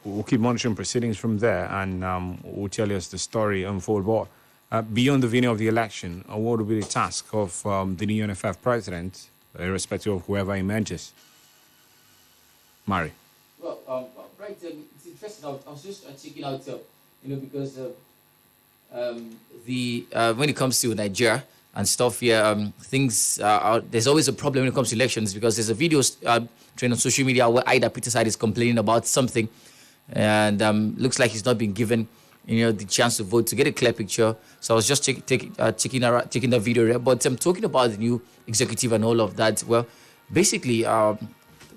we'll keep monitoring proceedings from there, and we'll tell us the story unfold. But beyond the venue of the election, what will be the task of the new NFF president, irrespective of whoever emerges? Mari. Well, right, it's interesting. I was just checking out, because when it comes to Nigeria and stuff here, things there's always a problem when it comes to elections, because there's a video trend on social media where Ida Peterside is complaining about something, and looks like he's not been given the chance to vote to get a clear picture. So I was just checking the video, but I'm talking about the new executive and all of that. Well, basically,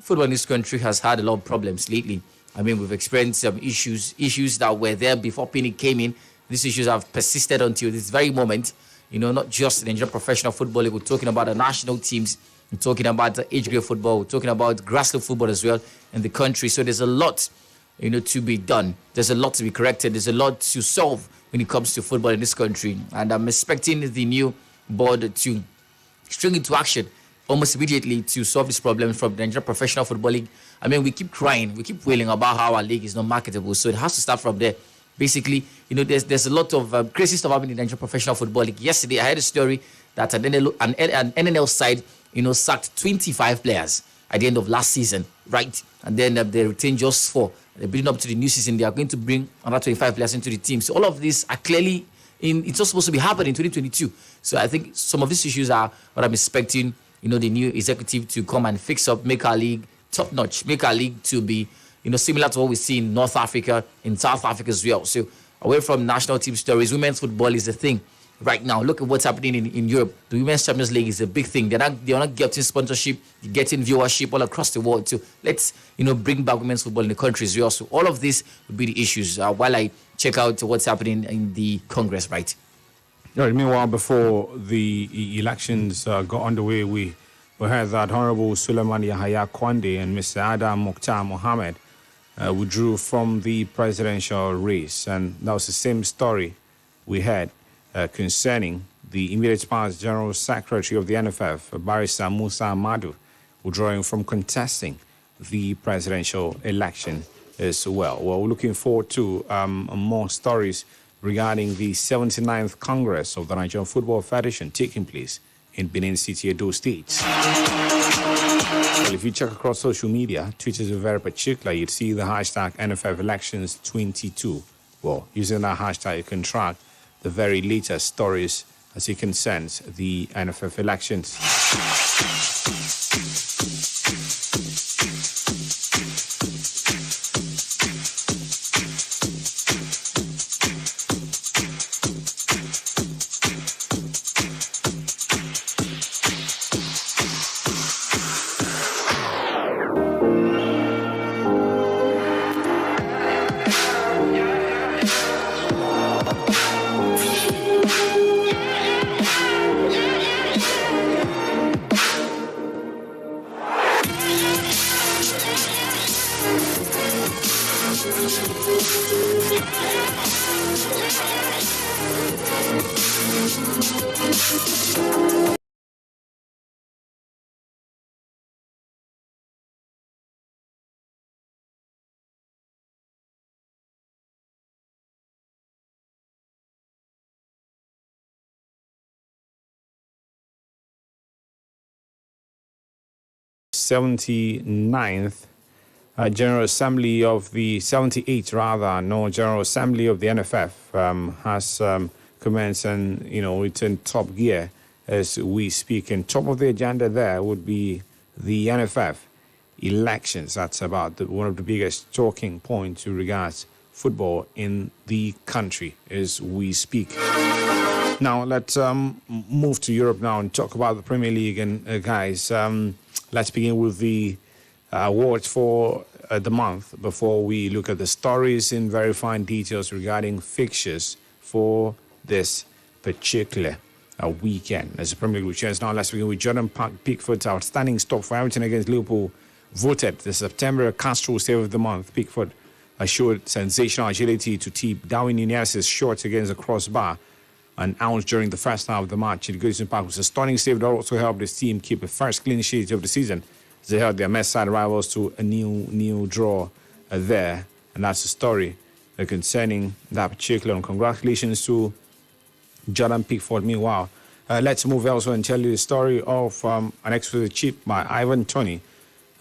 football in this country has had a lot of problems lately. I mean, we've experienced some issues that were there before Pinnick came in. These issues have persisted until this very moment. Not just the Nigerian professional football league. We're talking about the national teams. We're talking about the age grade football. We're talking about grassroots football as well in the country. So there's a lot, to be done. There's a lot to be corrected. There's a lot to solve when it comes to football in this country. And I'm expecting the new board to spring into action almost immediately to solve this problem from the Nigerian Professional Football League. I mean, we keep crying, we keep wailing about how our league is not marketable. So it has to start from there. Basically, there's a lot of crazy stuff happening in the Nigerian Professional Football League. Yesterday, I heard a story that an NNL side, sacked 25 players at the end of last season, right? And then they retained just 4. They're building up to the new season. They are going to bring another 25 players into the team. So all of these are clearly it's not supposed to be happening in 2022. So I think some of these issues are what I'm expecting, the new executive to come and fix up, make our league top notch, make our league to be, similar to what we see in North Africa, in South Africa as well. So away from national team stories, women's football is the thing right now. Look at what's happening in Europe. The Women's Champions League is a big thing. They're not getting sponsorship, they're getting viewership all across the world. So let's, bring back women's football in the country as well. So all of this will be the issues while I check out what's happening in the Congress, right? Right, meanwhile, before the elections got underway, we heard that Honorable Suleiman Yahaya Kwande and Mr. Adam Mokhtar Mohammed withdrew from the presidential race. And that was the same story we had concerning the immediate past General Secretary of the NFF, Barrister Musa Amadu, withdrawing from contesting the presidential election as well. Well, we're looking forward to more stories regarding the 79th Congress of the Nigerian Football Federation taking place in Benin City, Edo State. Well, if you check across social media, Twitter is very particular. You'd see the hashtag NFF Elections 22. Well, using that hashtag, you can track the very latest stories as it concerns the NFF elections. '79th General Assembly of the 78th General Assembly of the NFF has commenced, and it's in top gear as we speak. And top of the agenda there would be the NFF elections. That's about one of the biggest talking points with regards football in the country as we speak. Now let's move to Europe now and talk about the Premier League. And guys, let's begin with the awards for the month before we look at the stories in very fine details regarding fixtures for this particular weekend. As the Premier League returns now, let's begin with Jordan Pickford's outstanding stop for Everton against Liverpool. Voted the September Castro Save of the Month. Pickford showed sensational agility to tip Darwin Nunez's shot against the crossbar an ounce during the first half of the match. In Goodison Park was a stunning save that also helped his team keep a first clean sheet of the season. They held their Merseyside rivals to a new draw there And that's the story concerning that particular. And congratulations to Jordan Pickford. Meanwhile, let's move elsewhere and tell you the story of an exquisite chip by Ivan Toney,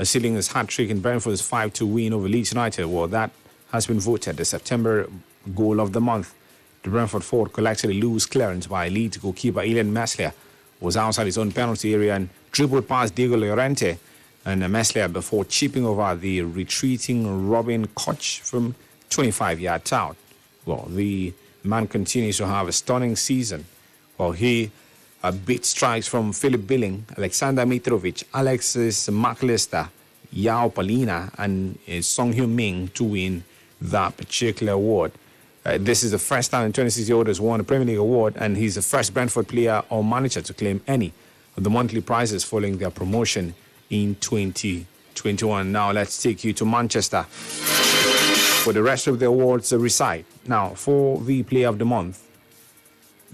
sealing his hat-trick in Brentford's 5-2 win over Leeds United. Well, that has been voted the September goal of the month. The Brentford forward collected a loose clearance by Leeds goalkeeper Ilan Meslier, who was outside his own penalty area and dribbled past Diego Llorente and Meslier before chipping over the retreating Robin Koch from 25 yards out. Well, the man continues to have a stunning season. Well, he beat strikes from Philip Billing, Alexander Mitrovic, Alexis McAllister, Yao Palina, and Song Hyun-min to win that particular award. This is the first time in 26-year-old has won a Premier League award, and he's the first Brentford player or manager to claim any of the monthly prizes following their promotion in 2021. Now let's take you to Manchester, where the rest of the awards reside. Now, for the Player of the Month,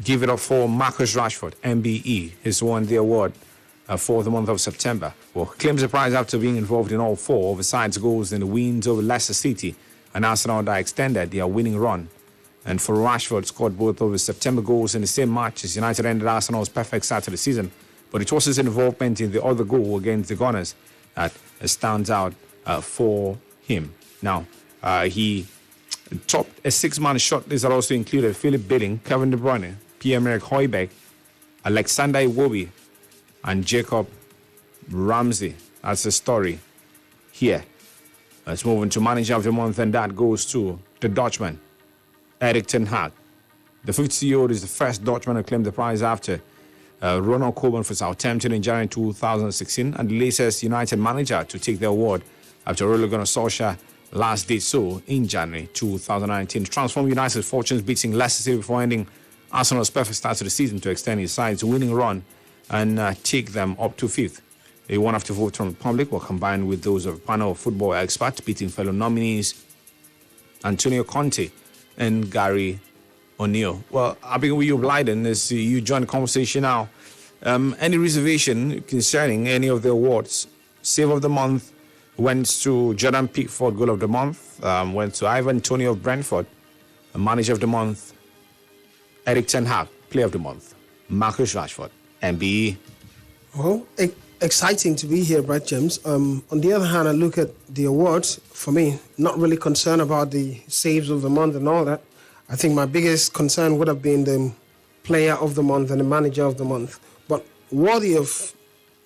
give it up for Marcus Rashford, MBE. He's won the award for the month of September. Well, claims the prize after being involved in all four of the side's goals in the wins over Leicester City and Arsenal that extended their winning run. And for Rashford, scored both of his September goals in the same match as United ended Arsenal's perfect start to the season. But it was his involvement in the other goal against the Gunners that stands out for him. Now, he topped a six-man shot list that also included Philip Billing, Kevin De Bruyne, Pierre-Emerick Højbjerg, Alexander Iwobi, and Jacob Ramsey. That's the story here. Let's move on to Manager of the Month, and that goes to the Dutchman, Erik ten Hag. The 50-year-old is the first Dutchman to claim the prize after Ronald Koeman for Southampton in January 2016, and the latest United manager to take the award after Ole Gunnar Solskjaer last did so in January 2019. Transform United's fortunes, beating Leicester City before ending Arsenal's perfect start to the season to extend his side's winning run and take them up to fifth. A one-after vote from the public were combined with those of a panel of football experts, beating fellow nominees Antonio Conte and Gary O'Neill. Well, I'll begin with you, Blyden, as you join the conversation now. Any reservation concerning any of the awards? Save of the Month went to Jordan Pickford, Goal of the Month, went to Ivan Toney of Brentford, Manager of the Month, Erik ten Hag, Player of the Month, Marcus Rashford, MBE. Well, exciting to be here, Brad James. On the other hand, I look at the awards. For me, not really concerned about the saves of the month and all that. I think my biggest concern would have been the Player of the Month and the Manager of the Month. But worthy of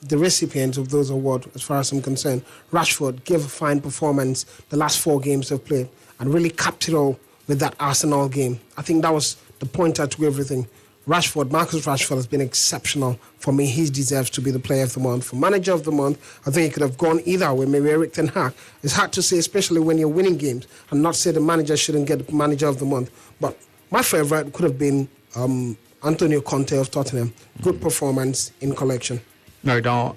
the recipients of those awards, as far as I'm concerned, Rashford gave a fine performance the last 4 games they've played and really capped it all with that Arsenal game. I think that was the pointer to everything. Rashford, Marcus Rashford has been exceptional. For me, he deserves to be the Player of the Month. For Manager of the Month, I think it could have gone either way, maybe Erik ten Hag. It's hard to say, especially when you're winning games, and not say the manager shouldn't get the Manager of the Month. But my favourite could have been Antonio Conte of Tottenham. Good performance in collection. Right now,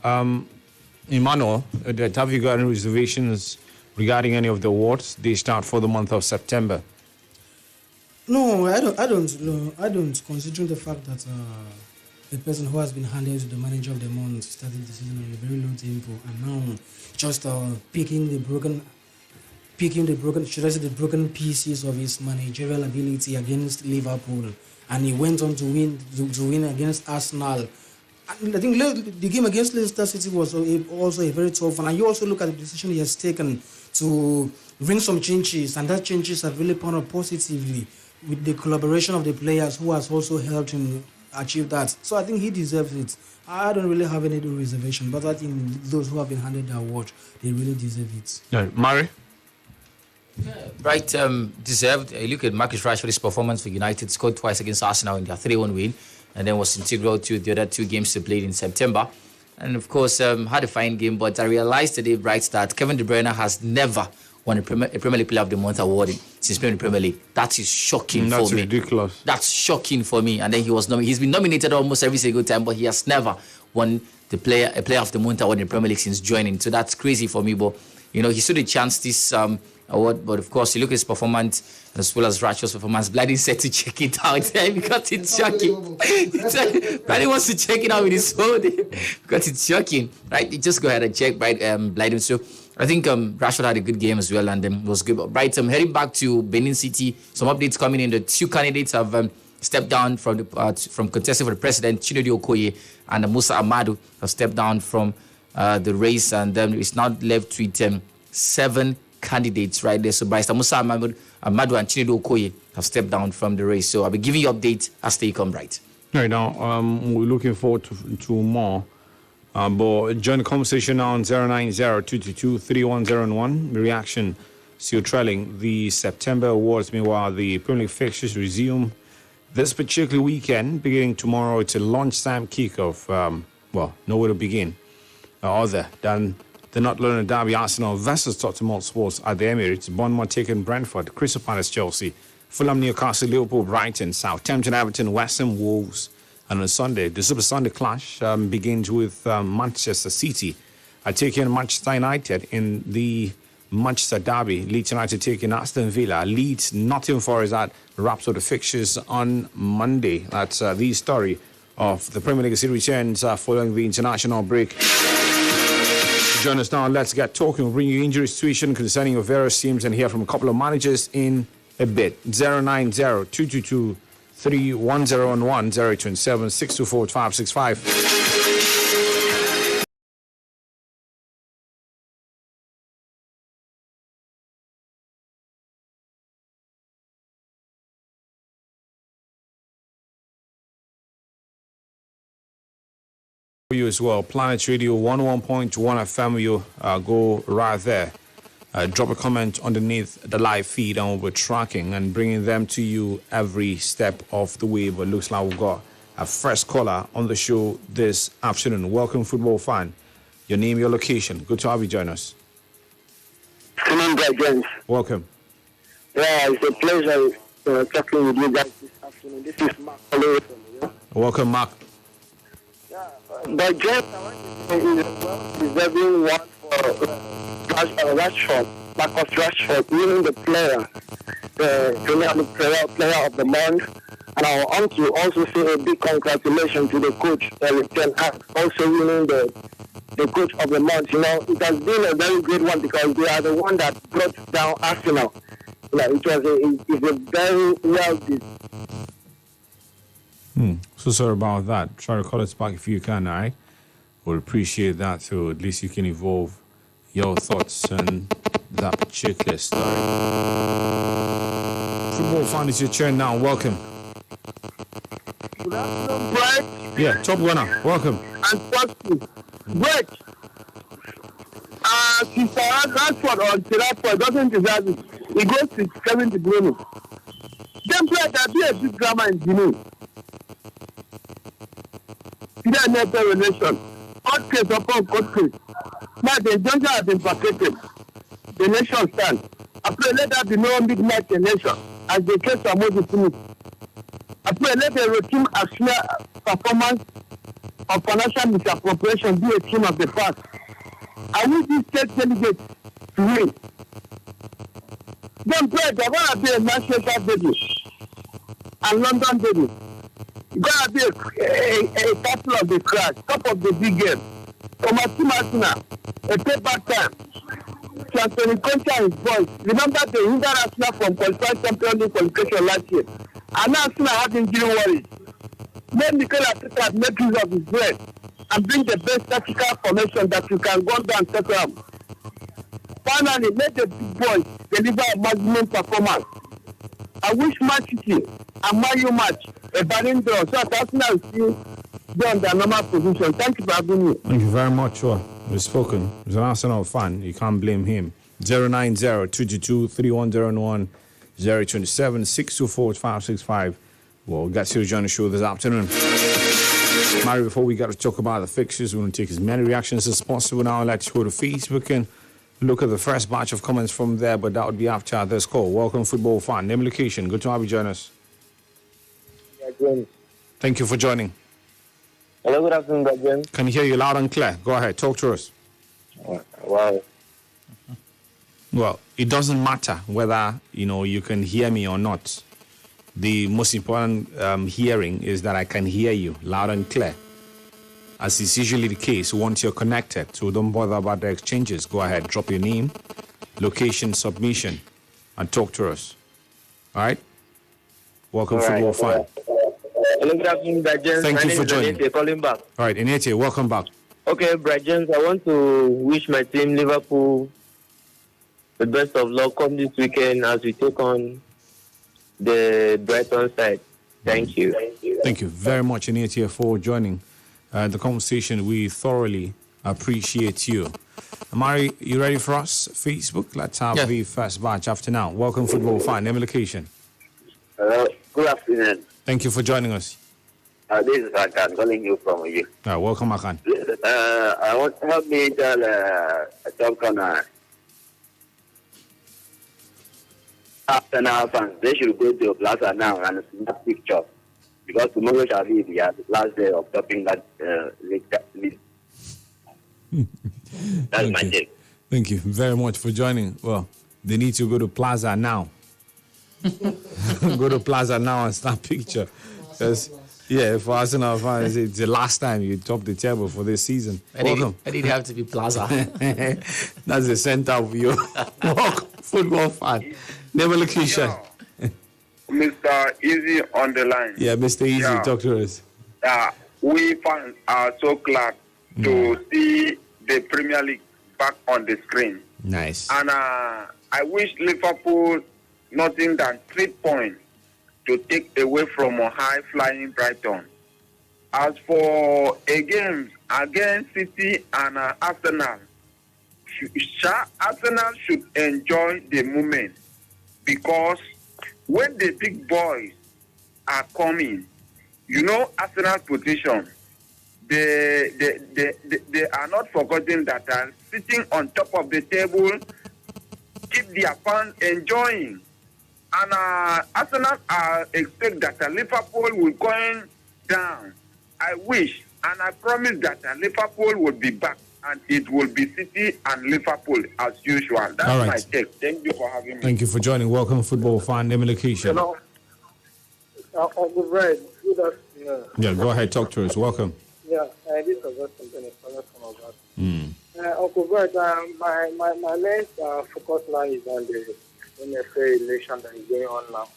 Emmanuel, have you got any reservations regarding any of the awards? They start for the month of September. No, I don't. Considering the fact that the person who has been handed to the Manager of the Month started the season on a very low tempo, and now just picking the broken, should I say, the broken pieces of his managerial ability against Liverpool, and he went on to win against Arsenal. I think the game against Leicester City was also a very tough one, and you also look at the decision he has taken to bring some changes, and that changes have really panned out positively with the collaboration of the players who has also helped him achieve that. So I think he deserves it. I don't really have any reservation, but I think those who have been handed the award, they really deserve it. Yeah, Murray? Right, deserved. Look at Marcus Rashford's performance for United. Scored twice against Arsenal in their 3-1 win, and then was integral to the other 2 games they played in September. And of course, had a fine game, but I realized today, Bright, that Kevin De Bruyne has never won a Premier League Player of the Month award since playing in the Premier League. That is shocking for me. That's ridiculous. That's shocking for me. And then he's been nominated almost every single time, but he has never won a Player of the Month award in the Premier League since joining. So that's crazy for me. But he stood a chance this award. But of course, you look at his performance as well as Rashford's performance. Blzy said to check it out because it's shocking. Blzy wants to check it out with his phone because it's shocking. Right? You just go ahead and check, right? Blzy. So I think Rashford had a good game as well, and was good. But right, heading back to Benin City, some updates coming in. The two candidates have stepped down from contesting for the president. Chinedu Okoye and Musa Amadu have stepped down from the race, and it's now left with 7 candidates right there. So Barrister Musa Amadu and Chinedu Okoye have stepped down from the race. So I'll be giving you updates as they come right. Right now, we're looking forward to more. But join the conversation now on 090-222-31001. Reaction still trailing the September awards. Meanwhile, the Premier League fixtures resume this particular weekend, beginning tomorrow. It's a lunchtime kickoff. Nowhere to begin other than the North London derby, Arsenal versus Tottenham Hotspur at the Emirates. Bournemouth taking Brentford, Crystal Palace, Chelsea, Fulham, Newcastle, Liverpool, Brighton, Southampton, Everton, West Ham, Wolves. And on Sunday, the Super Sunday clash begins with Manchester City taking Manchester United in the Manchester derby. Leeds United taking Aston Villa. Leeds, Nottingham Forest that wraps up the fixtures on Monday. That's the story of the Premier League City returns following the international break. Join us now. Let's get talking. We'll bring you injury situation concerning your various teams and hear from a couple of managers in a bit. 090-222-31011 027-624-565. You as well. Planet Radio 101.1 FM. You go right there. Drop a comment underneath the live feed, and we'll be tracking and bringing them to you every step of the way. But looks like we've got a first caller on the show this afternoon. Welcome, football fan. Your name, your location. Good to have you join us. Come on, James. Welcome. Yeah, it's a pleasure talking with you guys this afternoon. This is Mark. Welcome, Mark. Yeah, but James, I want to say is deserving one for Rashford, Marcus Rashford, winning the player, the Premier League player of the month. And I want to also say a big congratulations to the coach, Eric Ten Hag, also winning the coach of the month. You know, it has been a very great one because they are the one that brought down Arsenal. You know, it's a very well So sorry about that. Try to call us back if you can, all right? We'll appreciate that, so at least you can evolve your thoughts on that checklist, all right? Football fan, it's your turn now. Welcome. Good afternoon, Brett. Yeah, top winner. Welcome. And firstly, Brett, Sister Rashford on Tirapur doesn't deserve it. He goes to Kevin De Bruyne. Then Brett, there'll be a big drama in Guinea. International relation, court case upon court case. Now the injunction has been vacated. The nation stands. I pray let there be no midnight election as the case of Moses finished. I pray let the routine performance of financial misappropriation be a theme of the past. I wish these state delegates to win. Then pray there gonna be a Manchester baby and London baby. Gonna be a battle of the crash, top of the big game. Thomas Martina, a payback time. Anthony Concha and his boys. Remember they hindered Arsenal from qualifying Champions League qualification last year. And now Arsenal have injury worries. Let Mikel Arteta make use of his brain and bring the best tactical formation that you can go down and settle up. Finally, let the big boys deliver a maximum performance. I wish Man City and Man U match a Ballon d'Or so that Arsenal will still be on their normal position. Thank you for having me. Thank you very much, sir. We've spoken. He's an Arsenal fan. You can't blame him. 090-222-3101 027-624-565. We'll get to join the show this afternoon. Mary, before we get to talk about the fixtures, we're going to take as many reactions as possible now. Let's go to Facebook and look at the first batch of comments from there, but that would be after this call. Welcome, football fan. Name, location. Good to have you join us. Thank you for joining. Hello, good afternoon, Gabriel. Can hear you loud and clear. Go ahead. Talk to us. Wow. Well, it doesn't matter whether, you can hear me or not. The most important hearing is that I can hear you loud and clear. as is usually the case, once you're connected. So don't bother about the exchanges. Go ahead, drop your name, location, submission, and talk to us. All right? Welcome, Football Fan. Hello, good afternoon, Brajens. Thank My you name for is joining. Anete, calling back. All right, Inete, welcome back. Okay, Brajens, I want to wish my team, Liverpool, the best of luck come this weekend as we take on the Brighton side. Thank you. Thank you very much, Inete, for joining the conversation. We thoroughly appreciate you. Amari, you ready for us? Facebook, let's have the first batch after now. Welcome, Football Fan. Name and location. Hello, good afternoon. Thank you for joining us. This is Hakan calling you from you. Welcome, Akan. I want to help me tell some Arsenal fans they should go to Plaza now and snap picture because tomorrow shall be the last day of topping that league. That's my take. Thank you very much for joining. Well, they need to go to Plaza now. Go to Plaza now and snap picture. Because, for Arsenal fans, it's the last time you top the table for this season. Welcome. I didn't have to be Plaza. That's the center of you. Welcome, Football Fan. Never location. Mr. Easy on the line. Yeah, Mr. Easy, talk to us. We fans are so glad to see the Premier League back on the screen. Nice. And I wish Liverpool nothing than 3 points to take away from a high-flying Brighton. As for a game against City and Arsenal, Arsenal should enjoy the moment because when the big boys are coming, Arsenal's position, they are not forgetting that sitting on top of the table, keep their fans enjoying. And Arsenal expect that Liverpool will going down. I wish and I promise that Liverpool will be back and it will be City and Liverpool as usual. That's all right. My take. Thank you for having me. Thank you for joining. Welcome, Football Fan. Name and location. Hello. Uncle Brad, good afternoon. Yeah, go ahead, talk to us. Welcome. Yeah, this is something from about. Uncle Brad, my main focus now is on the NFL election that is going on now.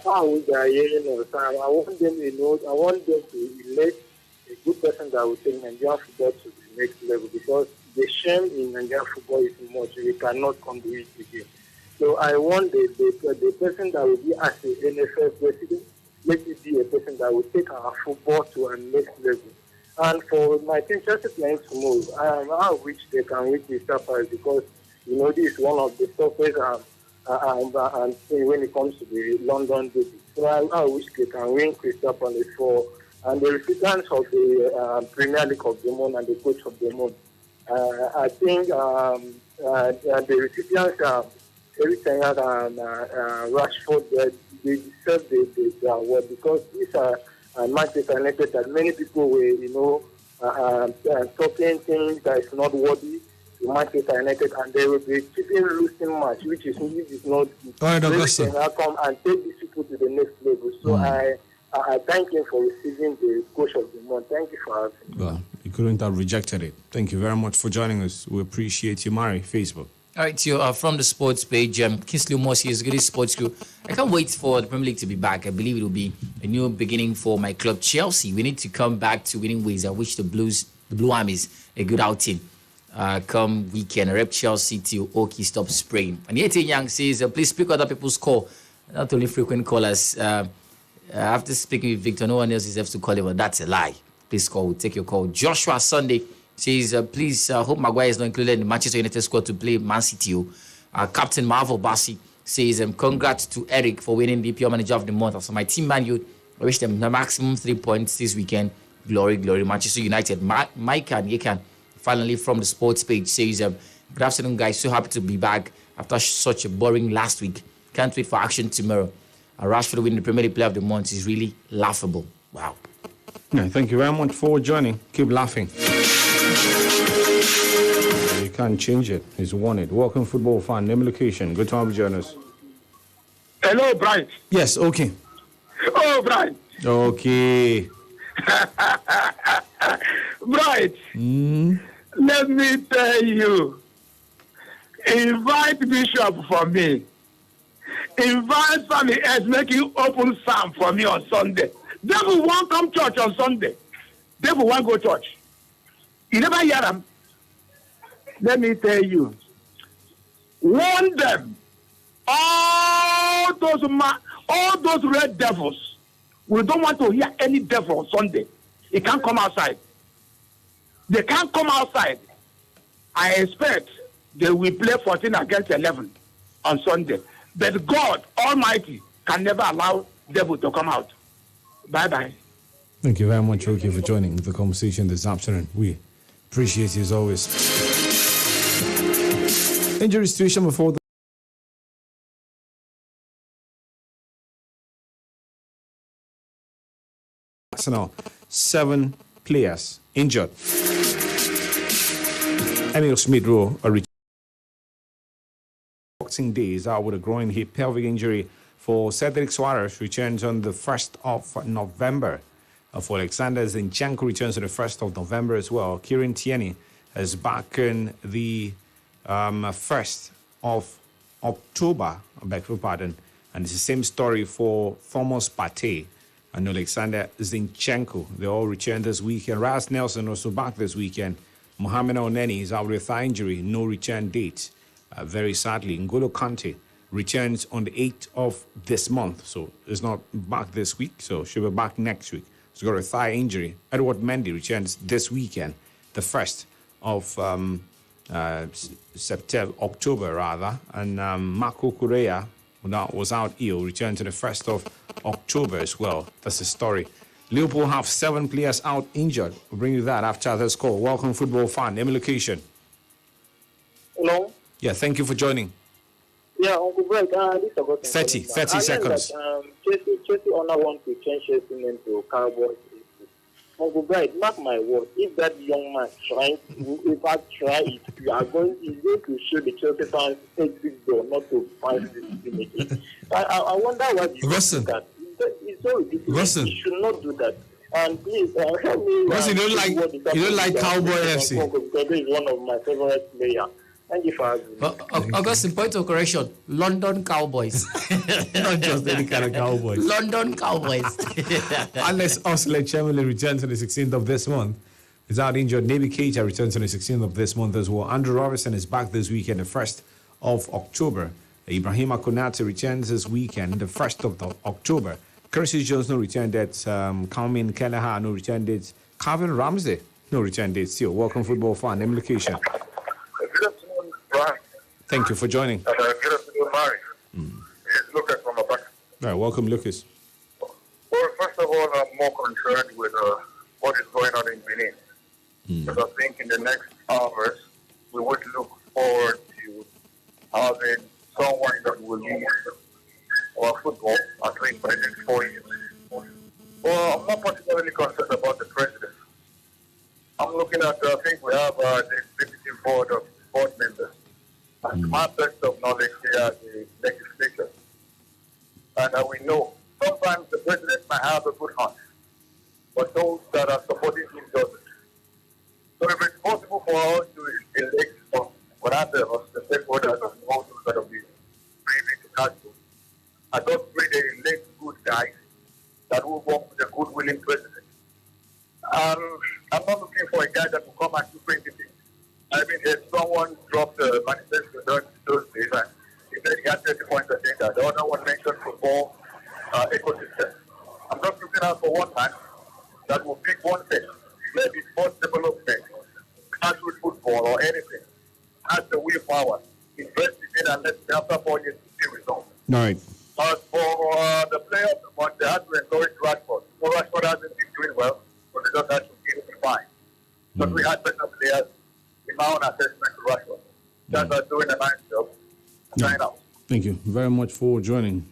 How they are hearing us, I want them to know. I want them to elect a good person that will take Nigerian football to the next level because the shame in Nigerian football is much. We cannot come to it again. So I want the person that will be as the NFL president, let it be a person that will take our football to a next level. And for my team, Chelsea playing tomorrow, I wish they can win the Stars because this is one of the toughest and when it comes to the London derby. So I wish they can win Crystal Palace for and the recipients of the Premier League of the month and the coach of the month. I think the recipients every time Rashford they deserve the award because these are Manchester United that many people were talking things that is not worthy to Manchester United and they will be keeping losing match which is not I come and take these people to the next level. So I thank him for receiving the coach of the month. Thank you for having me. Well, you couldn't have rejected it. Thank you very much for joining us. We appreciate you, Mari. Facebook. All right, so from the sports page, Kingsley Mossy is good sports crew. I can't wait for the Premier League to be back. I believe it will be a new beginning for my club, Chelsea. We need to come back to winning ways. I wish the Blue Armies a good outing. Come weekend, rep Chelsea till Oki stop spraying. And Yeti Young says, please speak other people's call, not only frequent callers. After speaking with Victor, no one else deserves to call him, but that's a lie. Please call, we'll take your call. Joshua Sunday says, please, hope Maguire is not included in the Manchester United squad to play Man City. Captain Marvel Bassi says, congrats to Eric for winning the PL Manager of the Month. So my team, Man U, I wish them the maximum 3 points this weekend. Glory, glory. Manchester United. Mike and Yekan, finally from the sports page, says, good afternoon, guys. So happy to be back after such a boring last week. Can't wait for action tomorrow. Rashford winning the Premier League Player of the Month is really laughable. Wow. Yeah, thank you very much for joining. Keep laughing. You can't change it. It's wanted. Welcome, Football Fan. Name location. Good to have you join us. Hello, Brian. Yes, okay. Oh, Brian. Okay. Right. Let me tell you. Invite Bishop for me. Invite somebody else, make you open psalm for me on Sunday. Devil won't come church on Sunday. Devil won't go church. You never hear them. Let me tell you. Warn them. All those red devils. We don't want to hear any devil on Sunday. He can't come outside. They can't come outside. I expect they will play 14 against 11 on Sunday. But God Almighty can never allow devil to come out. Bye-bye. Thank you very much, Oki, for joining the conversation this afternoon. We appreciate you as always. Injury situation before the Arsenal, 7 players injured. Emil Smith-Rowe, a Boxing Day, is out with a groin hip pelvic injury. For Cedric Suarez, returns on the 1st of November. For Alexander Zinchenko, returns on the 1st of November as well. Kieran Tierney is back in the 1st of October, I beg your pardon. And it's the same story for Thomas Partey and Alexander Zinchenko. They all returned this weekend. Ras Nelson also back this weekend. Mohamed Oneni is out with a thigh injury, no return date. Very sadly, N'Golo Kante returns on the 8th of this month, so it's not back this week, so she'll be back next week. He's got a thigh injury. Edward Mendy returns this weekend, the 1st of October, rather. And Marco Correa, who was out ill, returns to the 1st of October as well. That's the story. Liverpool have 7 players out injured. We'll bring you that after this call. Welcome, football fan. Name and location. Hello? Yeah, thank you for joining. Yeah, Uncle Greg, this about 30 seconds. That, Chelsea owner wants to change Chelsea name to Cowboys. Uncle Greg, mark my word, if that young man tries it, he's going to show the Chelsea fans exit door, not to find this thing. I wonder what you do that. It's so ridiculous. You should not do that. And please help me. You don't like Cowboy FC. Because he's one of my favorite players. Thank you for having me. Augustine, point of correction: London Cowboys, not just any kind of Cowboys. London Cowboys. Unless Oxlade Chamberlain returns on the 16th of this month, is out injured. Naby Keita returns on the 16th of this month as well. Andrew Robertson is back this weekend, the 1st of October. Ibrahima Konate returns this weekend, the 1st of October. Curtis Jones, no return date. Calvin Kelleher, no return date. Calvin Ramsey, no return date still. Welcome, football fan. Name location. Good afternoon, Brian. Thank you for joining. Good afternoon, Mary. It's Lucas from the back. All right, welcome, Lucas. Well, first of all, I'm more concerned with what is going on in Benin. Because I think in the next hours, we would look forward to having someone that will lead our football, at least for the next 4 years. Well, I'm not particularly concerned about the president. I'm looking at, I think we have the executive board of board members. And to my best of knowledge, they are the legislature. And we know sometimes the president might have a good heart, but those that are supporting him doesn't. So if it's possible for us to elect whatever us, the stakeholders and all those that will be privy to council, I don't pray they elect good guys that will work with a good willing president. I'm not looking for a guy that will come and do crazy things. I mean, if someone dropped a manifesto during those days, and he said he had 30 points agenda, the other one mentioned football ecosystem. I'm not looking out for one man that will pick one thing, maybe sports development, grassroots football, or anything. Has the willpower. Invest in it and let's after 4 years to see results. All right. As for the player of the month, they had to encourage Rashford. So Rashford hasn't been doing well, but they just had to give him fine. But we had better players in my own assessment to Rashford. Just are doing a nice job. Sign out. Thank you very much for joining.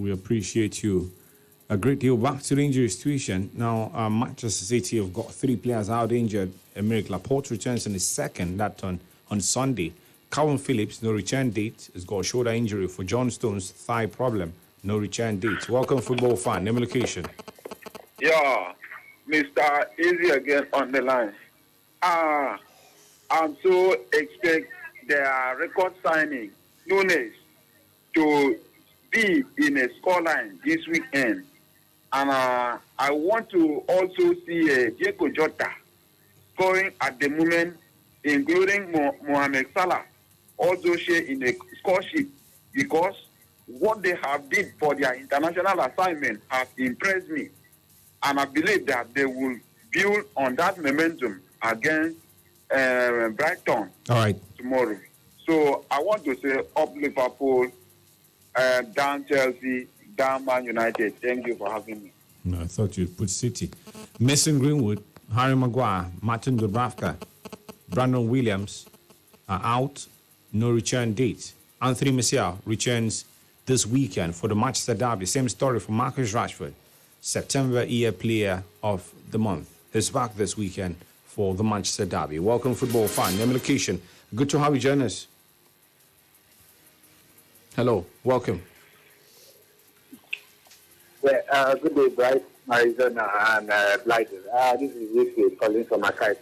We appreciate you a great deal. Back to the injury situation. Now, Manchester City have got 3 players out injured. Emerick Laporte returns in the second, that on Sunday. Calvin Phillips, no return date. Has got a shoulder injury. For John Stones, thigh problem, no return date. Welcome, football fan. Name and location. Yeah, Mr. Easy again on the line. and so expect their record signing, Nunes, to be in a scoreline this weekend. And I want to also see Diego Jota scoring at the moment, including Mohamed Salah, also share in the score sheet, because what they have did for their international assignment has impressed me. And I believe that they will build on that momentum against Brighton tomorrow. So I want to say up Liverpool, down Chelsea, down Man United. Thank you for having me. No, I thought you'd put City. Mason Greenwood, Harry Maguire, Martin Dubravka, Brandon Williams are out. No return date. Anthony Martial returns this weekend for the Manchester derby. Same story for Marcus Rashford. September year player of the month. He's back this weekend for the Manchester derby. Welcome, football fan. Name location. Good to have you join us. Hello, welcome. Yeah, good day, Bryce, Arizona, and Blzy. This is Ricky calling from Accra.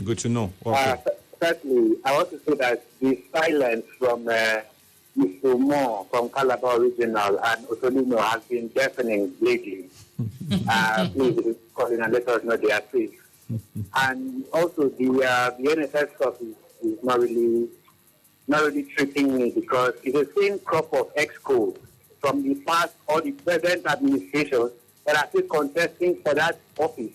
Good to know. Welcome. Firstly, I want to say that the silence from Mr. Moore from Calabar Regional and Otolino has been deafening lately. Please call in and let us know they are safe. And also the NSS stuff is not really tripping me, because it's the same crop of ex-co from the past or the present administrations that are still contesting for that office.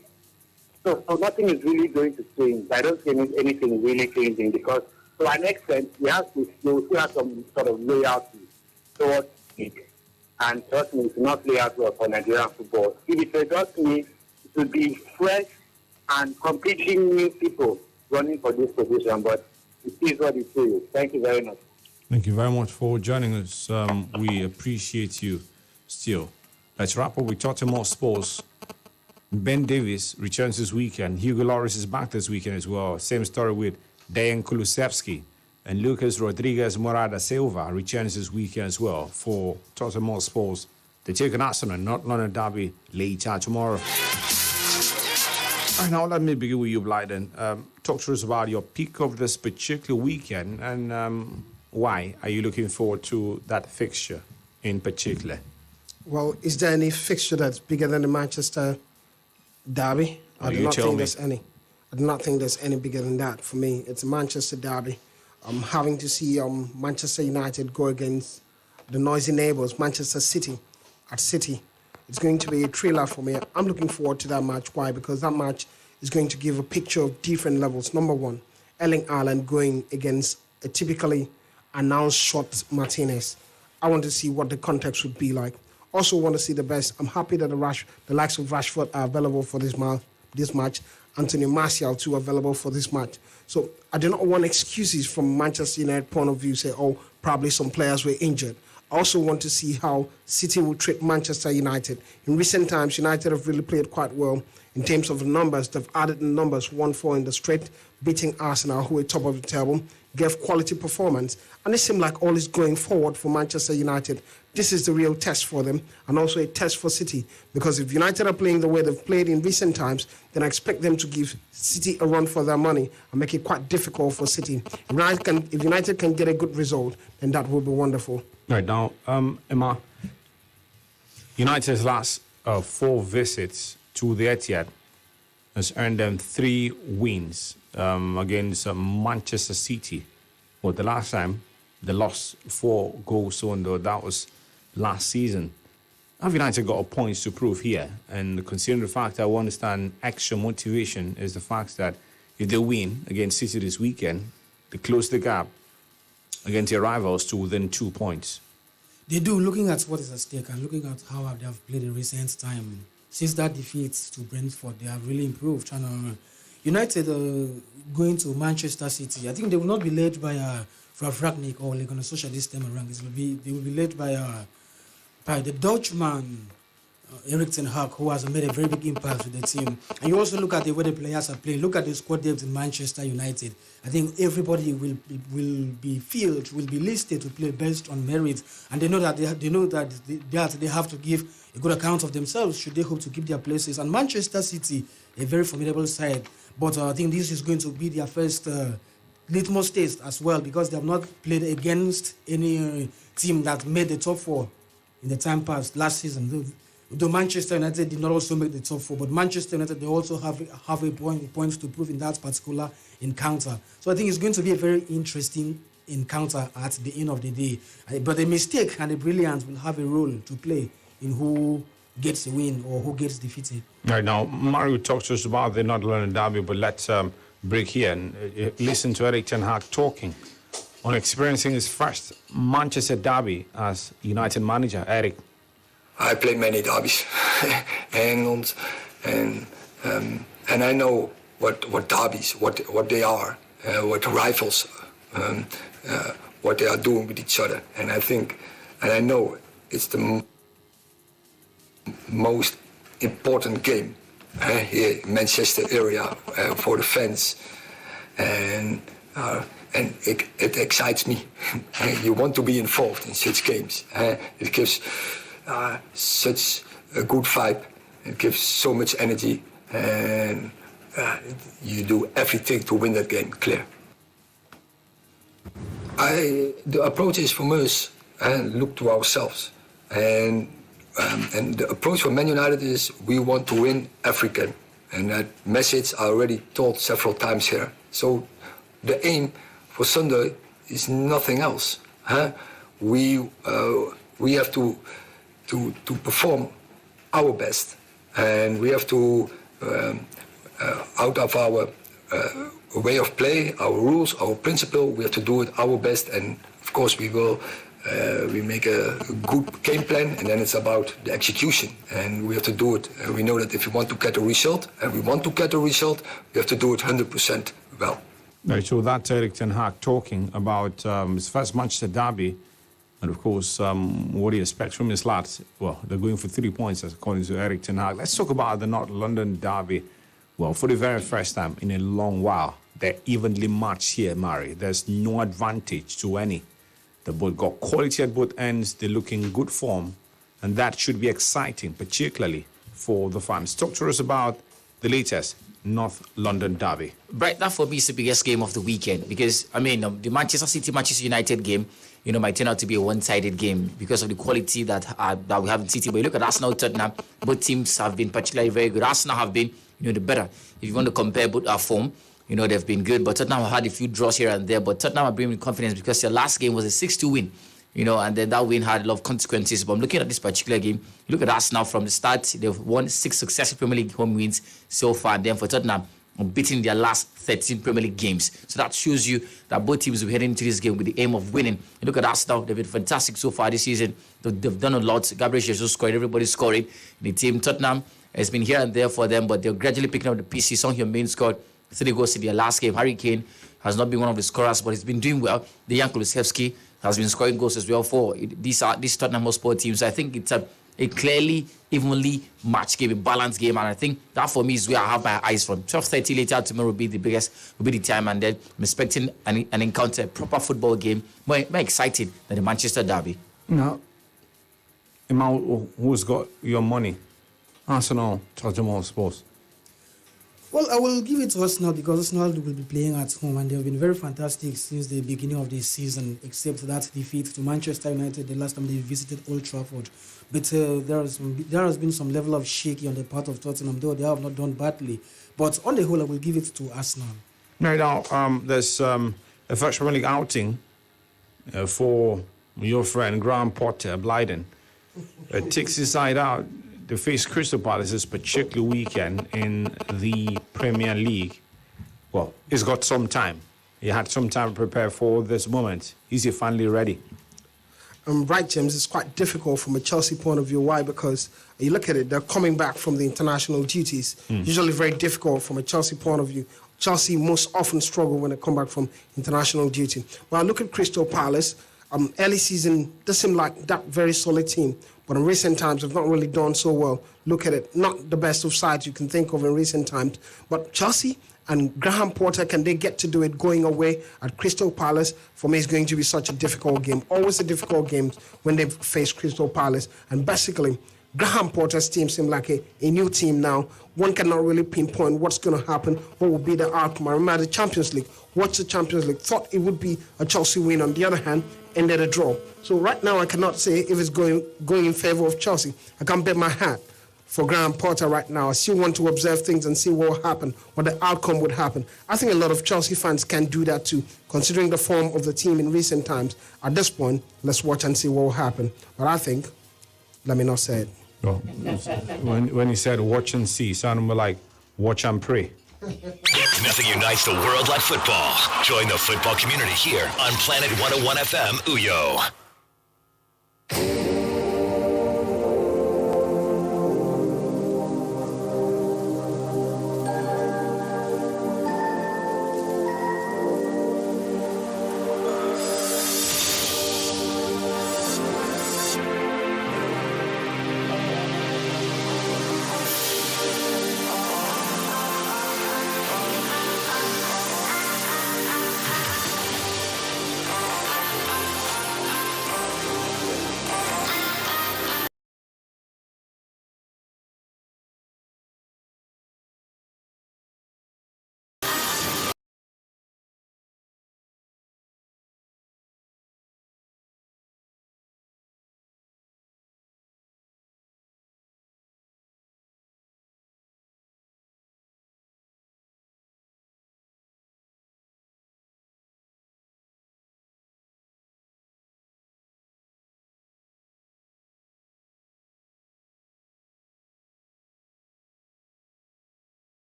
So nothing is really going to change. I don't see anything really changing, because to an extent we still have some sort of loyalty towards it. And trust me, it's not play out well for Nigerian football. If it was just me, it would be fresh and completely new people running for this position. But it is what it is. Thank you very much. Thank you very much for joining us. We appreciate you still. Let's wrap up with Tottenham Sports. Ben Davies returns this weekend. Hugo Lloris is back this weekend as well. Same story with Dejan Kulusevski. And Lucas Rodriguez Morada Silva returns this weekend as well for Tottenham Sports. They take an Arsenal, not London derby, later tomorrow. All right, now let me begin with you, Blyden. Talk to us about your pick of this particular weekend, and why are you looking forward to that fixture in particular? Well, is there any fixture that's bigger than the Manchester derby? I do not think there's any. I do not think there's any bigger than that. For me, it's a Manchester derby. I'm having to see Manchester United go against the noisy neighbours, Manchester City, at City. It's going to be a thriller for me. I'm looking forward to that match. Why? Because that match is going to give a picture of different levels. Number one, Erling Haaland going against a typically announced short Martinez. I want to see what the context would be like. Also want to see the best. I'm happy that the likes of Rashford are available for this match. Anthony Martial too available for this match. So I do not want excuses from Manchester United point of view, say, oh, probably some players were injured. I also want to see how City will treat Manchester United. In recent times, United have really played quite well in terms of the numbers. They've added the numbers 1-4 in the straight, beating Arsenal, who are top of the table, gave quality performance. And it seems like all is going forward for Manchester United. This is the real test for them, and also a test for City. Because if United are playing the way they've played in recent times, then I expect them to give City a run for their money and make it quite difficult for City. If United can get a good result, then that would be wonderful. Right now, Emma, United's last 4 visits to the Etihad has earned them 3 wins against Manchester City. Well, the last time they lost 4 goals, though that was last season. Have United got a point to prove here? And considering the fact that I understand extra motivation is the fact that if they win against City this weekend, they close the gap against their rivals to within 2 points. They do, looking at what is at stake and looking at how they have played in recent time. Since that defeat to Brentford, they have really improved. United going to Manchester City, I think they will not be led by Ralf Rangnick or Gunnar Solskjaer this time around. They will be led by the Dutchman, Erik ten Hag, who has made a very big impact with the team. And you also look at the way the players are playing. Look at the squad depth in Manchester United. I think everybody will be listed to play based on merit, and they know that they have to give a good account of themselves should they hope to keep their places. And Manchester City, a very formidable side, but I think this is going to be their first litmus test as well, because they have not played against any team that made the top 4 in the time past last season. Though Manchester United did not also make the top 4, but Manchester United, they also have a point to prove in that particular encounter. So I think it's going to be a very interesting encounter at the end of the day. But the mistake and the brilliance will have a role to play in who gets the win or who gets defeated. Right now, Mario talked to us about the North London derby, but let's break here and listen to Erik ten Hag talking on experiencing his first Manchester derby as United manager. Erik. I played many derbies in England, and I know what derbies, what they are, what rivals, what they are doing with each other, and I know it's the most important game here in Manchester area for the fans, and it excites me. You want to be involved in such games. It gives such a good vibe. It gives so much energy, and you do everything to win that game. Clear. The approach is from us and look to ourselves, and the approach for Man United is we want to win every game, and that message I already told several times here. So the aim for Sunday is nothing else. We have to perform our best, and we have to out of our way of play, our rules, our principle, we have to do it our best, and of course we will we make a good game plan, and then it's about the execution, and we have to do it. We know that if we want to get a result, and we want to get a result, we have to do it 100% well. Right, so that's Erik ten Hag talking about his first Manchester derby. And of course, what he expects from his lads. Well, they're going for 3 points, according to Erik ten Hag. Let's talk about the North London derby. Well, for the very first time in a long while, they're evenly matched here, Mari. There's no advantage to any. They both got quality at both ends. They look in good form. And that should be exciting, particularly for the fans. Talk to us about the latest North London derby. Right, that for me is the biggest game of the weekend, because, I mean, the Manchester City-Manchester United game, might turn out to be a one-sided game because of the quality that we have in City. But you look at Arsenal, Tottenham, both teams have been particularly very good. Arsenal have been, the better. If you want to compare both our form, they've been good. But Tottenham have had a few draws here and there. But Tottenham are bringing confidence because their last game was a 6-2 win. And then that win had a lot of consequences. But I'm looking at this particular game. You look at Arsenal from the start, they've won 6 successive Premier League home wins so far. And then for Tottenham, beating their last 13 Premier League games. So that shows you that both teams will be heading into this game with the aim of winning. You look at Arsenal, they've been fantastic so far this season. They've done a lot. Gabriel Jesus scored, everybody's scoring. The team, Tottenham, has been here and there for them, but they're gradually picking up the pieces. Son Heung-min scored 3 goals in their last game. Harry Kane has not been one of the scorers, but he's been doing well. The Jan Kulusevski has been scoring goals as well for these Tottenham Hotspur teams. So I think it's a clearly, evenly matched game, a balanced game, and I think that for me is where I have my eyes from. 12:30 later tomorrow will be the time, and then I'm expecting an encounter, a proper football game, more exciting than the Manchester derby. Now, Imal, who's got your money? Arsenal, Tottenham Hotspur. Well, I will give it to Arsenal because Arsenal will be playing at home, and they've been very fantastic since the beginning of the season, except that defeat to Manchester United the last time they visited Old Trafford. But there has been some level of shaky on the part of Tottenham, though they have not done badly. But on the whole, I will give it to Arsenal. Right now, there's a first Premier League outing for your friend Graham Potter, Blyden. It takes his side out. They face Crystal Palace this particular weekend in the Premier League. Well, he's got some time. He had some time to prepare for this moment. Is he finally ready? Right, James, it's quite difficult from a Chelsea point of view. Why? Because you look at it, they're coming back from the international duties. Usually very difficult from a Chelsea point of view. Chelsea most often struggle when they come back from international duty. Well, look at Crystal Palace. Early season, they seem like that very solid team. but in recent times have not really done so well. Look at it, not the best of sides you can think of in recent times. But Chelsea and Graham Potter, can they get to do it going away at Crystal Palace? For me, it's going to be such a difficult game. Always a difficult game when they face Crystal Palace. And basically, Graham Potter's team seems like a new team now. One cannot really pinpoint what's going to happen, what will be the outcome. I remember the Champions League. Watch the Champions League. Thought it would be a Chelsea win. On the other hand, ended a draw. So right now, I cannot say if it's going in favor of Chelsea. I can't bet my hat for Graham Potter right now. I still want to observe things and see what will happen, what the outcome would happen. I think a lot of Chelsea fans can do that too, considering the form of the team in recent times. At this point, let's watch and see what will happen. But I think, let me not say it. Well, when you said watch and see, sounded more like watch and pray. Nothing unites the world like football. Join the football community here on Planet 101 FM Uyo.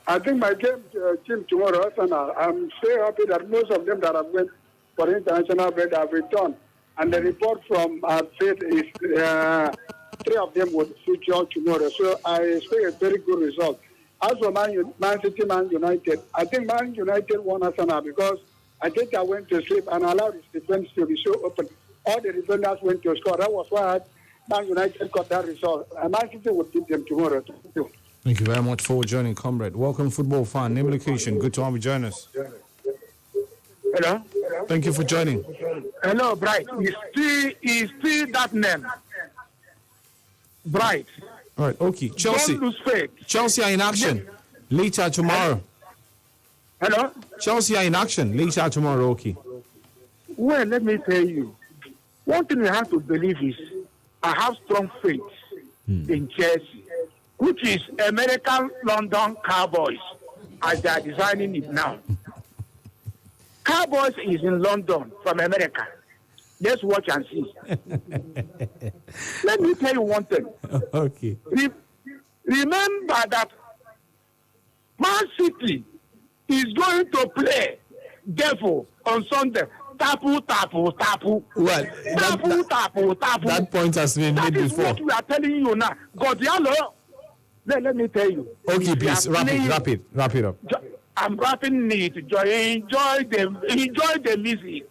I think my team tomorrow, Arsenal, I'm so happy that most of them that have went for international break have returned. And the report from Faith is 3 of them would feature tomorrow. So I expect a very good result. As for Man City, Man United, I think Man United won Arsenal because I think I went to sleep and allowed his defense to be so open. All the defenders went to score. That was why Man United got that result. And Man City would beat them tomorrow. Thank you very much for joining, comrade. Welcome, football fan. Name, location. Good to have you join us. Hello? Thank you for joining. Hello, Bright. Is still that name. Bright. All right, okay. Chelsea. Don't lose faith. Chelsea are in action later tomorrow. Hello? Chelsea are in action later tomorrow, okay. Well, let me tell you. One thing you have to believe is I have strong faith in Chelsea, which is American London Cowboys, as they are designing it now. Cowboys is in London from America. Let's watch and see. Let me tell you one thing. Okay. Remember that Man City is going to play Devil on Sunday. Tapu, tapu, tapu. Well, tapu, tapu, tapu. That point has been made before. That is what we are telling you now. Godialo, let me tell you. Okay, please, wrap it up. I'm wrapping it. Enjoy the music.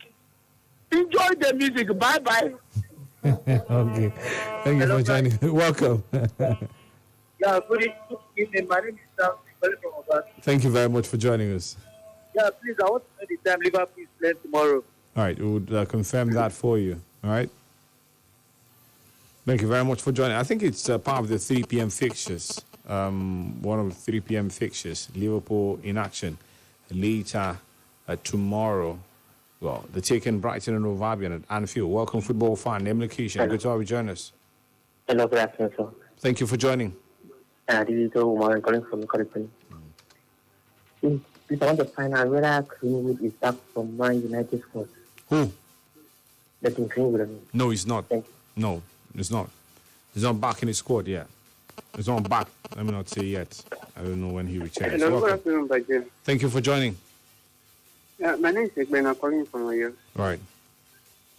Enjoy the music. Bye-bye. Okay. Thank you for joining. Welcome. Yeah, good evening. My name is Sam. Thank you very much for joining us. Yeah, please, I want to know the time Liverpool is playing tomorrow. All right, we would confirm that for you. All right. Thank you very much for joining. I think it's part of the 3 p.m. fixtures. One of the 3 p.m. fixtures. Liverpool in action later tomorrow. Well, they're taking Brighton and Hove Albion at Anfield. Welcome, football fan. Name, location. Hello. Good to have you join us. Hello, good afternoon, sir. Thank you for joining. This is Omar calling from California. Please, I want to find out whether Greenwood is back from Man United squad. Who? That in Greenwood. No, he's not. Thank you. No, he's not. He's not back in his squad yet. He's not back. Let me not say yet. I don't know when he returns. Hello, good afternoon, Blzy. Thank you for joining. Yeah, my name is Egben. I'm calling from Oyo. Right.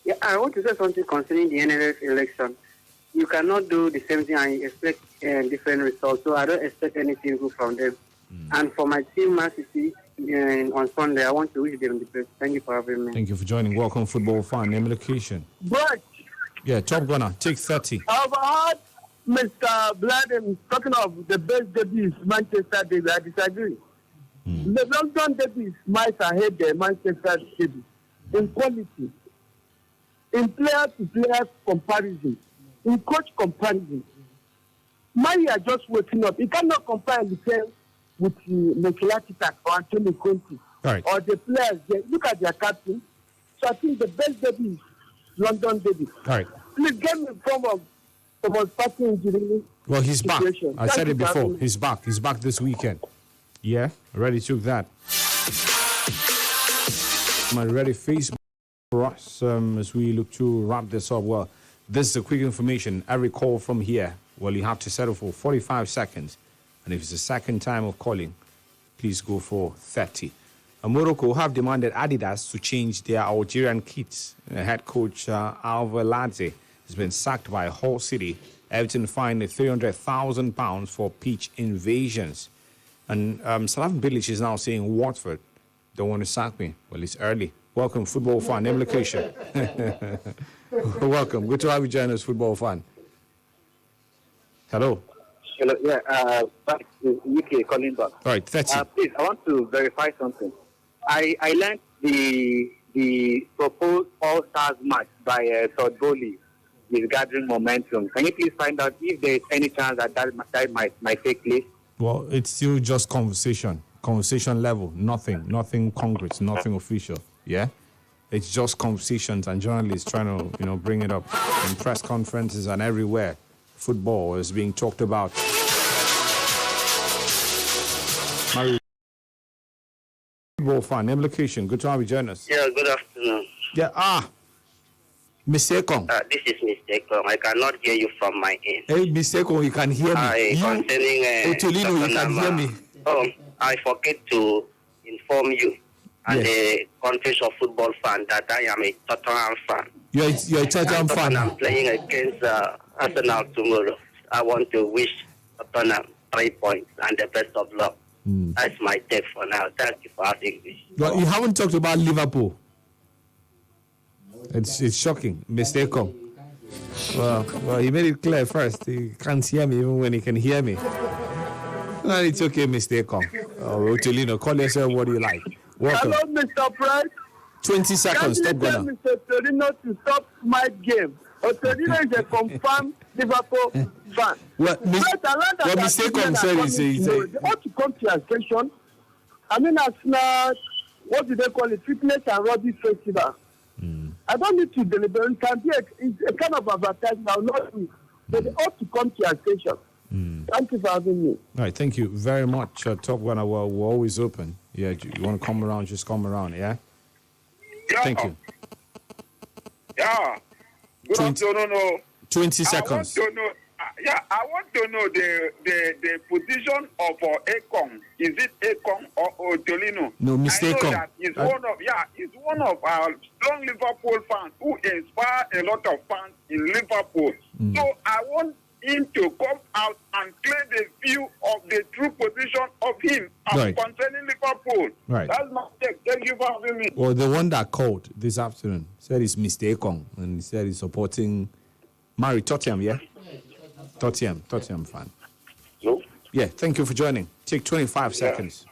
Yeah, I want to say something concerning the NLF election. You cannot do the same thing and expect different results. So I don't expect anything good from them. And for my team, Man City, on Sunday, I want to wish them the best. Thank you for having me. Thank you for joining. Welcome, football fan. Name location. But Yeah, top gunner. Take 30. I've heard Mr. Blzy talking of the best debut is Manchester debut. I disagree. The London debut is miles ahead the Manchester debut in quality, in player-to-player comparison, in coach comparison. Man, are just waking up. You cannot compare the with Mekelakitak or Antonio Conte or the players. Look at their captain. So I think the best debut is London debut. Right. Please get me from Thomas Partey injury. Well, he's back. situation. I Thank said you it for before. having me. He's back. He's back this weekend. Yeah, already took that. My ready Facebook for us as we look to wrap this up. Well, this is a quick information. Every call from here, well, you have to settle for 45 seconds. And if it's the second time of calling, please go for 30. Morocco have demanded Adidas to change their Algerian kits. Head coach Blzy has been sacked by Hull City. Everton fined £300,000 for pitch invasions. And Slaven Bilic is now saying Watford don't want to sack me. Well, it's early. Welcome, football fan. Name location. Welcome. Good to have you join us, football fan. Hello. Hello, back to UK calling back. All right, 30. Please, I want to verify something. I learned the proposed All-Stars match by Todd Bowley is gathering momentum. Can you please find out if there is any chance that might take place? Well, it's still just conversation level, nothing concrete, nothing official. Yeah, it's just conversations and journalists trying to bring it up in press conferences and everywhere. Football is being talked about. Football fan, name location. Good to have you join us. Yeah, good afternoon. Yeah, Mr. Ekong. This is Mr. Ekong. I cannot hear you from my end. Hey, Mr. Ekong, you can hear me. Concerning Otolino, you can hear me. I forget to inform you and the countries of football fan that I am a Tottenham fan. You're a Tottenham fan. I'm playing against Arsenal tomorrow. I want to wish Tottenham 3 points and the best of luck. That's my take for now. Thank you for asking me. Well, you haven't talked about Liverpool. It's shocking. Mr. Ekong. Well, he made it clear first. He can't hear me even when he can hear me. No, it's okay, Mr. Ekong. Otolino, call yourself what you like. Welcome. Hello, Mr. Price. 20 seconds. Stop Can you tell Mr. Torino to stop my game? Torino is a confirmed Liverpool fan. Well, Mr. Ekong said they ought to come to your station. I mean, as now, what do they call it? Fitness and rugby festival. I don't need to deliberate. It can be a kind of advertisement. I'll not do it. But they ought to come to your station. Thank you for having me. All right, thank you very much. Top Gunner, we're always open. Yeah, you want to come around, just come around, yeah? Thank you. Yeah. Good afternoon. 20 seconds. I want to know the position of Ekong. Is it Ekong or Otolino? No, Mr. Ekong. He's one of our strong Liverpool fans who inspire a lot of fans in Liverpool. So I want him to come out and clear the view of the true position of him concerning Liverpool. Right. That's my take. Thank you for having me. Well, the one that called this afternoon said it's Mr. Ekong, and he said he's supporting Tottenham, yeah? Tottenham fan. Hello? Yeah, thank you for joining. Take 25 seconds.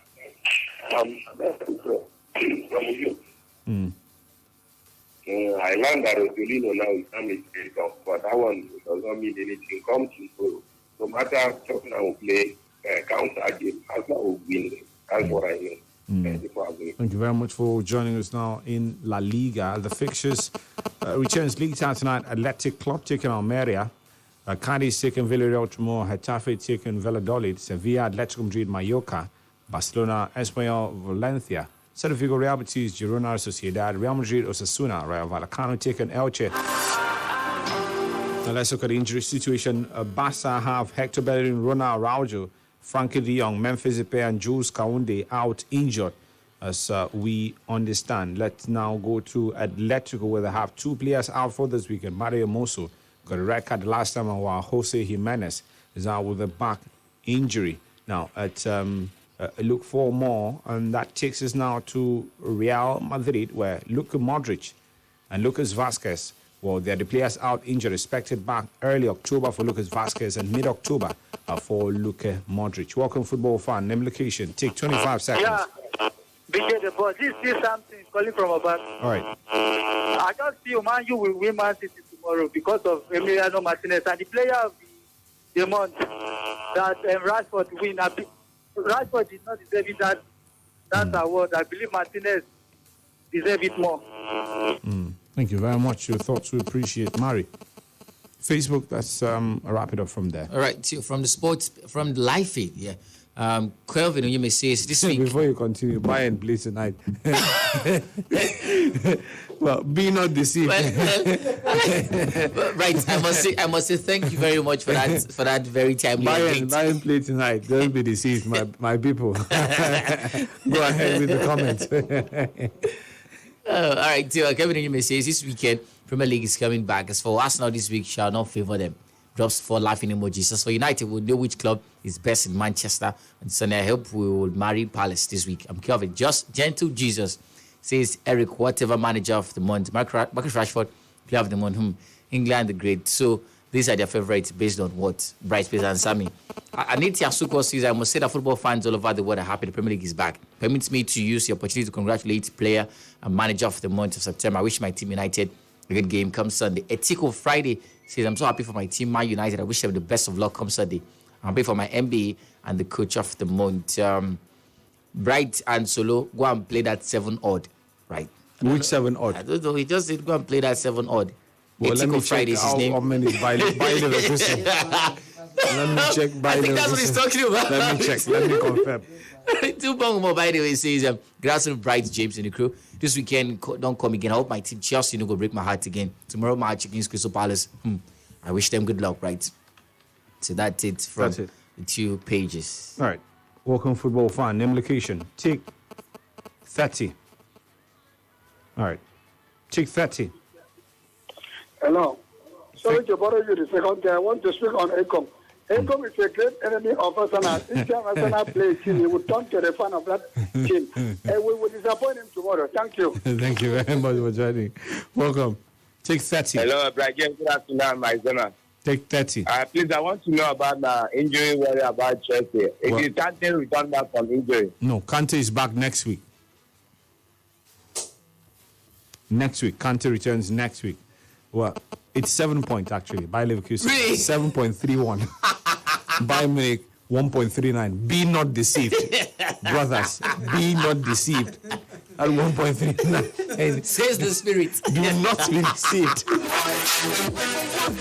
I learned that Otolino now is a mistake, but that one does not mean anything. Come tomorrow. No matter Tottenham will play counter game, Arsenal will win. That's what I know. Thank you very much for joining us now in La Liga. The fixtures returns League Town tonight. Athletic Club taking Almeria. Cadiz taking Villarreal tomorrow. Getafe taking Valladolid. Sevilla, Atletico Madrid, Mallorca. Barcelona, Espanyol, Valencia, Celta Vigo, Real Betis, Girona, Sociedad, Real Madrid, Osasuna, Rayo Vallecano taking Elche. Now let's look at the injury situation. Barca have Hector Bellerin, Ronald Araujo, Frankie de Jong, Memphis Depay, and Jules Kounde out injured, as we understand. Let's now go to Atletico, where they have 2 players out for this weekend. Mario Mosso got a red card the last time, while Jose Jimenez is out with a back injury. Now, look for more, and that takes us now to Real Madrid, where Luka Modric and Lucas Vazquez, well, they're the players out injured, expected back early October for Lucas Vazquez and mid-October for Luka Modric. Welcome, football fan. Name location. Take 25 seconds. Yeah, BJ the boss. This is something calling from above. All right. I just feel Man U will win Man City tomorrow because of Emiliano Martinez and the player of the month that Rashford win. Rashford did not deserve it, that award. I believe Martinez deserves it more. Thank you very much. Your thoughts we appreciate. Mari, Facebook, let's wrap it up from there. All right, so from the sports, from the live feed, yeah. Kelvin, you may say this week. Before you continue, Bayern plays tonight. Well, be not deceived. Right, I must say thank you very much for that very timely update. Bayern play tonight. Don't be deceived, my people. Go ahead with the comments. All right, so Kevin, you may say this weekend Premier League is coming back. As for Arsenal this week, shall not favour them. Drops 4 laughing emojis. As for United, we'll know which club is best in Manchester. And Sunday, I hope we will marry Palace this week. I'm Kelvin. Just Gentle Jesus says Eric, whatever manager of the month. Marcus Rashford, player of the month. England the great. So these are their favourites based on what? Bright Space and Sammy. Aniti Asuko says, I must say that football fans all over the world are happy the Premier League is back. Permits me to use the opportunity to congratulate player and manager of the month of September. I wish my team United a good game come Sunday. Etiko Friday says, I'm so happy for my team, Man United. I wish them the best of luck come Sunday. I'm happy for my NBA and the coach of the month. Bright and Solo, go and play that 7 odd. Right. Which 7 odd? I don't know. He just did go and play that 7 odd. Well, let me check how many by Leverkusen. Let me check by I think that's what he's talking about. Let me check. Let me confirm. 2 pound more, by the way, says, Grass Bright, James, and the crew. This weekend, don't come again. I hope my team Chelsea go break my heart again. Tomorrow, match against Crystal Palace. I wish them good luck, right? So that's it from the 2 pages. All right. Welcome, football fan. Name location. Take 30. All right. Take 30. Hello. Sorry to bother you the second day. I want to speak on Ecom. Ecom is a great enemy of Arsenal. Each time Arsenal plays team, he would turn to the fan of that team. And we will disappoint him tomorrow. Thank you. Thank you very much for joining. Welcome. Take 30. Hello, Brian. Good afternoon, my son. Take 30. Please, I want to know about the injury worry about Chelsea. If Kante return back from injury. No, Kante is back next week. Next week. Kante returns next week. Well, it's 7 points actually. By Leverkusen, really? 7.31. By Munich, 1.39. Be not deceived, brothers. Be not deceived. At 1.39. Says the spirit. Do not be deceived.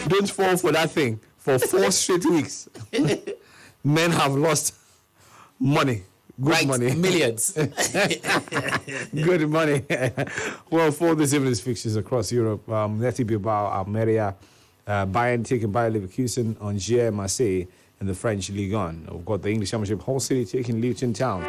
Don't fall for that thing. For 4 straight weeks, men have lost money. Good money. Millions. Good money. Well, for this evening's fixtures across Europe, Athletic Bilbao, Almeria, Bayern taking Bayer Leverkusen, Angers, Marseille, and the French Ligue 1. We've got the English Championship, Hull City taking Luton Town.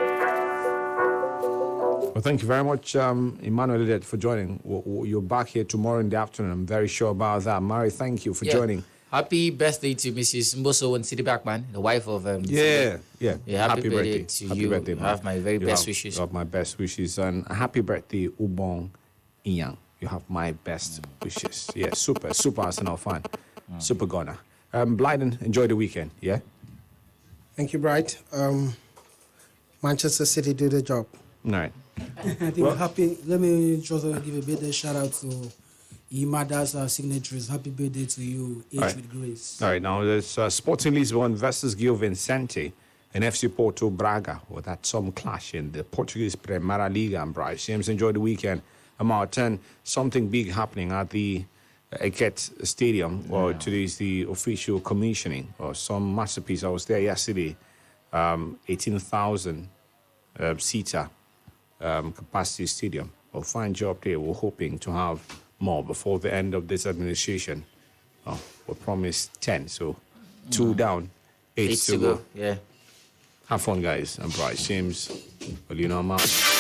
Well, thank you very much, Emmanuel Lidet, for joining. You're back here tomorrow in the afternoon. I'm very sure about that. Mari, thank you for joining. Happy birthday to Mrs. Mboso and City Backman, the wife of Yeah. Happy birthday to happy you. Birthday, you have my very best wishes. You have my best wishes. And happy birthday, Ubong Inyang. You have my best wishes. Yeah, super Arsenal fan. Super Ghana. Blyden, enjoy the weekend, yeah? Thank you, Bright. Manchester City do the job. All right. I think we're happy. Let me just give a birthday shout out to Imada's signatories. Happy birthday to you, Age with Grace. All right, now there's Sporting Lisbon versus Gil Vicente and FC Porto Braga. Well, that's some clash in the Portuguese Primeira Liga. And Bryce James, enjoy the weekend. About 10, something big happening at the Eket Stadium. Well, today is the official commissioning of some masterpiece. I was there yesterday. 18,000 seater capacity stadium. A fine job there. We're hoping to have more before the end of this administration. We promised 10, so 2 down, 8 to go. Yeah. Have fun, guys. I'm Bryce James. Well, you know, I'm out.